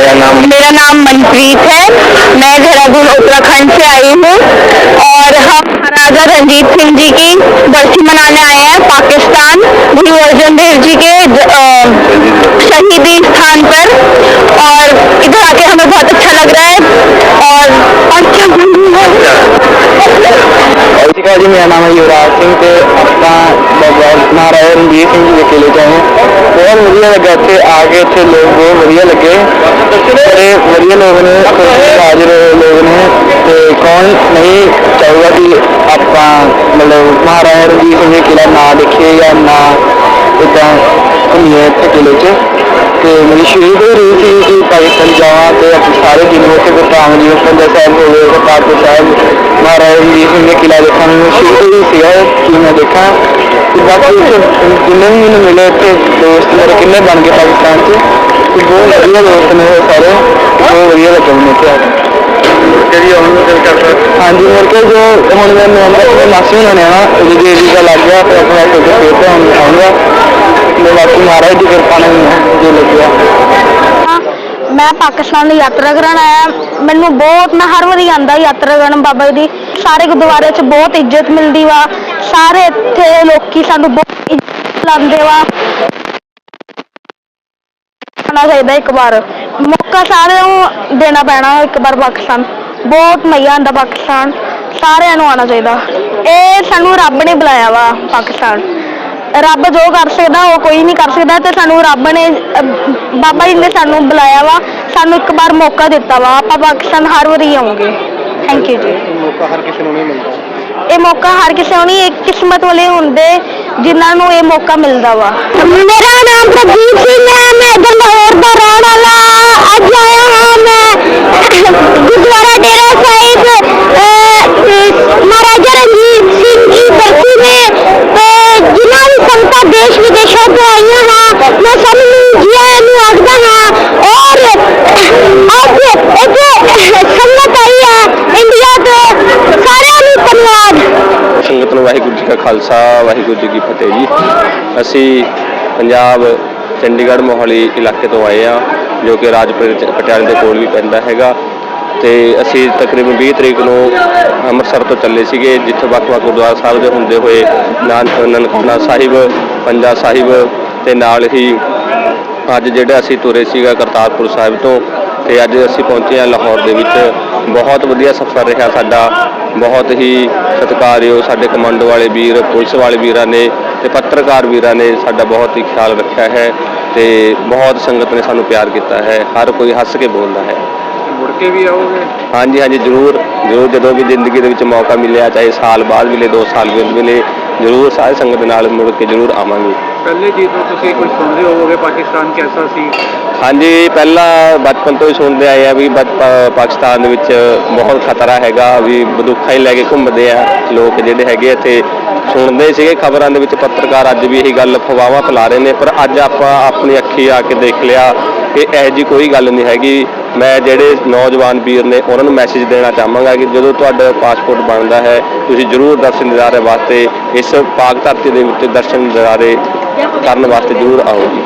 मेरा नाम मनप्रीत है। मैं देहरादून उत्तराखंड से आई हूँ और हम महाराजा रणजीत सिंह जी की बरसी मनाने आए हैं पाकिस्तान गुरु अर्जन देव जी के शहीदी स्थान पर। और इधर आके हमें बहुत अच्छा लग रहा है। और क्या जी, मेरा नाम है युवराज सिंह ਤੇ ਆਪਾਂ महाराजा रणजीत सिंह जी के किले ਚ आए बहुत ਵਧੀਆ ਲੱਗਾ ਇੱਥੇ ਆ ਕੇ। ਇੱਥੇ ਲੋਕ ਬਹੁਤ ਵਧੀਆ ਲੱਗੇ, ਬੜੇ ਵਧੀਆ ਲੋਕ ਨੇ, ਹਾਜ਼ਰ ਲੋਕ ਨੇ ਤੇ ਕੌਣ ਨਹੀਂ ਚਾਹੂਗਾ ਕਿ ਆਪਾਂ ਮਤਲਬ महाराजा रणजीत सिंह जी किला ना देखिए या ना ਇੱਦਾਂ ਘੁੰਮੀਏ ਇੱਥੇ ਕਿਲੇ 'ਚ। ਤੇ ਮੇਰੀ ਸ਼ੁਰੂ ਤੋਂ ਰਹੀ ਸੀ ਕਿ ਪਾਕਿਸਤਾਨ ਜਾਵਾਂ ਤੇ ਅਸੀਂ ਸਾਰੇ ਦਿਨ ਉੱਥੇ ਗੁਰਧਾਮ ਜੀ ਪੰਜਾ ਸਾਹਿਬ ਹੋ ਗਏ, ਕਰਤਾਰਪੁਰ ਸਾਹਿਬ, महाराजा रणजीत सिंह का किला देखा शुरू तो ही सीगा कि मैं देखा। बाकी जिन्ने भी मैंने मिले इतने दोस्त मेरे किन्ने बन गए पाकिस्तान से, बहुत वधिया दोस्त ने सारे, बहुत वधिया लगे मैंने इतने हाँ जी। मेरे को जो हूँ मैं नवंबर मासी होने आना देवी का लग गया, फिर अपना फिर तो हम आऊँगा। बाकी महाराज की कृपा ने जो लग गया। मैं पाकिस्तान की यात्रा करान आया। मैनू बहुत, मैं हर वारी आंदा यात्रा करन बाबा जी की। सारे गुरुद्वारे च बहुत इज्जत मिलती वा, सारे इत्थे लोकी सानू बहुत इज्जत लांदे वा। आना चाहिए एक बार, मौका सारे देना पैना एक बार। पाकिस्तान बहुत मजा आंदा, पाकिस्तान सारे आना चाहिए। ये सानू रब ने बुलाया वा पाकिस्तान। रब जो कर सकता वो कोई नहीं कर सकता, तो सानू रब ने बाबा जी ने सानू बुलाया वा, सानू एक बार मौका दिता वा। आप पाकिस्तान हर बारी आऊँगे। थैंक यू जी। मौका हर किसी को नहीं मिलता, ये मौका हर किसी को नहीं, एक किस्मत वाले होंगे जिन्होंने ये मौका मिलता वा। मेरा नाम प्रदीप सिंह है, मैं लाहौर का रहने वाला। अज आया हाँ मैं गुरुद्वारा डेरा साहिब महाराजा रणजीत सिंह की बरसी में जिन्होंने भी संगत देश विदेशों से आई हाँ, मैं सब जी आखदा हाँ। और अज संगत आई है इंडिया तो सारे धन्यवाद। संगत ਨੂੰ ਵਾਹਿਗੁਰੂ ਜੀ ਕਾ ਖਾਲਸਾ ਵਾਹਿਗੁਰੂ ਜੀ ਕੀ ਫਤਿਹ ਜੀ। ਅਸੀਂ ਪੰਜਾਬ ਚੰਡੀਗੜ੍ਹ ਮੋਹਾਲੀ ਇਲਾਕੇ ਤੋਂ ਆਏ ਆ, ਜੋ ਕਿ ਰਾਜਪੁਰ ਪਟਿਆਲੇ ਦੇ ਕੋਲ ਵੀ ਪੈਂਦਾ ਹੈਗਾ। ਤੇ ਅਸੀਂ ਤਕਰੀਬਨ 20 ਤਰੀਕ ਨੂੰ ਅੰਮ੍ਰਿਤਸਰ ਤੋਂ ਚੱਲੇ ਸੀਗੇ, ਜਿੱਥੇ ਵੱਖ-ਵੱਖ ਗੁਰਦੁਆਰਾ ਸਾਹਿਬ ਦੇ ਹੁੰਦੇ ਹੋਏ ਨਨਕਾਣਾ ਸਾਹਿਬ, ਪੰਜਾ ਸਾਹਿਬ ਤੇ ਨਾਲ ਹੀ ਅੱਜ ਜਿਹੜਾ ਅਸੀਂ ਤੁਰੇ ਸੀਗਾ ਕਰਤਾਰਪੁਰ ਸਾਹਿਬ ਤੋਂ। ਤੇ ਅੱਜ ਅਸੀਂ ਪਹੁੰਚੇ ਹਾਂ ਲਾਹੌਰ ਦੇ ਵਿੱਚ। ਬਹੁਤ ਵਧੀਆ ਸਫ਼ਰ ਰਿਹਾ ਸਾਡਾ, ਬਹੁਤ ਹੀ ਸਤਿਕਾਰਯੋਗ ਸਾਡੇ ਕਮਾਂਡੋ ਵਾਲੇ ਵੀਰ, ਪੁਲਿਸ ਵਾਲੇ ਵੀਰਾਂ ਨੇ ਤੇ ਪੱਤਰਕਾਰ ਵੀਰਾਂ ਨੇ ਸਾਡਾ ਬਹੁਤ ਹੀ ਖਿਆਲ ਰੱਖਿਆ ਹੈ ਤੇ ਬਹੁਤ ਸੰਗਤ ਨੇ ਸਾਨੂੰ ਪਿਆਰ ਕੀਤਾ ਹੈ। ਹਰ ਕੋਈ ਹੱਸ ਕੇ ਬੋਲਦਾ ਹੈ। ਮੁੜ ਕੇ ਵੀ ਆਓਗੇ? ਹਾਂਜੀ ਹਾਂਜੀ, ਜ਼ਰੂਰ ਜ਼ਰੂਰ। ਜਦੋਂ ਵੀ ਜ਼ਿੰਦਗੀ ਦੇ ਵਿੱਚ ਮੌਕਾ ਮਿਲਿਆ, ਚਾਹੇ ਸਾਲ ਬਾਅਦ ਮਿਲੇ, 2 ਸਾਲ ਬਾਅਦ ਮਿਲੇ, ਜ਼ਰੂਰ ਸਾਰੀ ਸੰਗਤ ਦੇ ਨਾਲ ਮੁੜ ਕੇ ਜ਼ਰੂਰ ਆਵਾਂਗੇ। ਪਹਿਲੇ ਜਦੋਂ ਤੁਸੀਂ ਕੁਝ ਸੁਣਦੇ ਹੋਵੋਗੇ ਪਾਕਿਸਤਾਨ ਕੈਸਾ ਸੀ? ਹਾਂਜੀ, ਪਹਿਲਾਂ ਬਚਪਨ ਤੋਂ ਹੀ ਸੁਣਦੇ ਆਏ ਆ ਵੀ ਪਾਕਿਸਤਾਨ ਦੇ ਵਿੱਚ ਬਹੁਤ ਖਤਰਾ ਹੈਗਾ, ਵੀ ਬੰਦੂਕਾਂ ਹੀ ਲੈ ਕੇ ਘੁੰਮਦੇ ਆ ਲੋਕ ਜਿਹੜੇ ਹੈਗੇ ਇੱਥੇ। ਸੁਣਦੇ ਸੀਗੇ ਖਬਰਾਂ ਦੇ ਵਿੱਚ, ਪੱਤਰਕਾਰ ਅੱਜ ਵੀ ਇਹੀ ਗੱਲ ਅਫਵਾਹਾਂ ਫੈਲਾ ਰਹੇ ਨੇ, ਪਰ ਅੱਜ ਆਪਾਂ ਆਪਣੀ ਅੱਖੀ ਆ ਕੇ ਦੇਖ ਲਿਆ ਕਿ ਇਹੋ ਜਿਹੀ ਕੋਈ ਗੱਲ ਨਹੀਂ ਹੈਗੀ। ਮੈਂ ਜਿਹੜੇ ਨੌਜਵਾਨ ਵੀਰ ਨੇ ਉਹਨਾਂ ਨੂੰ ਮੈਸੇਜ ਦੇਣਾ ਚਾਹਾਂਗਾ ਕਿ ਜਦੋਂ ਤੁਹਾਡਾ ਪਾਸਪੋਰਟ ਬਣਦਾ ਹੈ, ਤੁਸੀਂ ਜ਼ਰੂਰ ਦਰਸ਼ਨ ਦਿਦਾਰੇ ਵਾਸਤੇ ਇਸ ਪਾਕ ਧਰਤੀ ਦੇ ਵਿੱਚ ਦਰਸ਼ਨ ਦਿਦਾਰੇ ਕਰਨ ਵਾਸਤੇ ਜ਼ਰੂਰ ਆਓ ਜੀ।